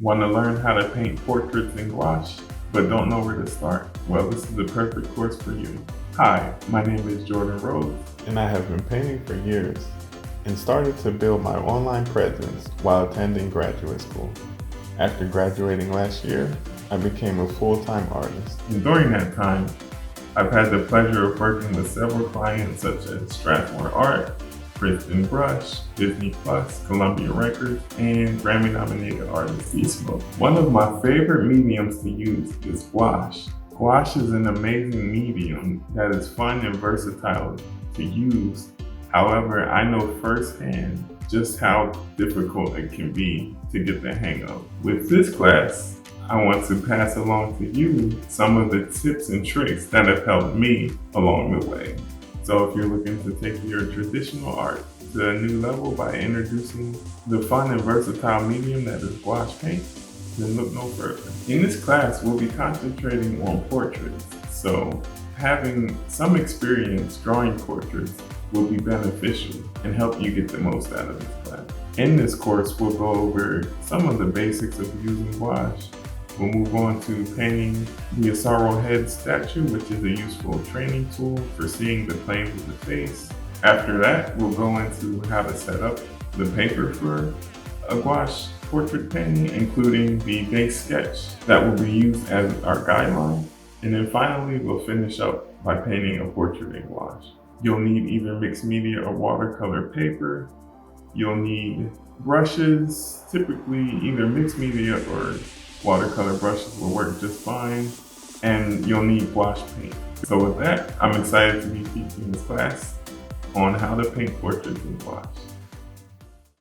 Want to learn how to paint portraits in gouache, but don't know where to start? Well, this is the perfect course for you. Hi, my name is Jordan Rhodes, and I have been painting for years and started to build my online presence while attending graduate school. After graduating last year, I became a full-time artist. And during that time, I've had the pleasure of working with several clients such as Strathmore Art, Princeton Brush, Disney Plus, Columbia Records, and Grammy-nominated artist Smoke. One of my favorite mediums to use is gouache. Gouache is an amazing medium that is fun and versatile to use. However, I know firsthand just how difficult it can be to get the hang of. With this class, I want to pass along to you some of the tips and tricks that have helped me along the way. So if you're looking to take your traditional art to a new level by introducing the fun and versatile medium that is gouache paint, then look no further. In this class, we'll be concentrating on portraits. So having some experience drawing portraits will be beneficial and help you get the most out of this class. In this course, we'll go over some of the basics of using gouache. We'll move on to painting the Asaro head statue, which is a useful training tool for seeing the planes of the face. After that, we'll go into how to set up the paper for a gouache portrait painting, including the base sketch that will be used as our guideline. And then finally, we'll finish up by painting a portrait in gouache. You'll need either mixed media or watercolor paper. You'll need brushes, typically either mixed media or watercolor brushes will work just fine, and you'll need gouache paint. So with that, I'm excited to be teaching this class on how to paint portraits in gouache.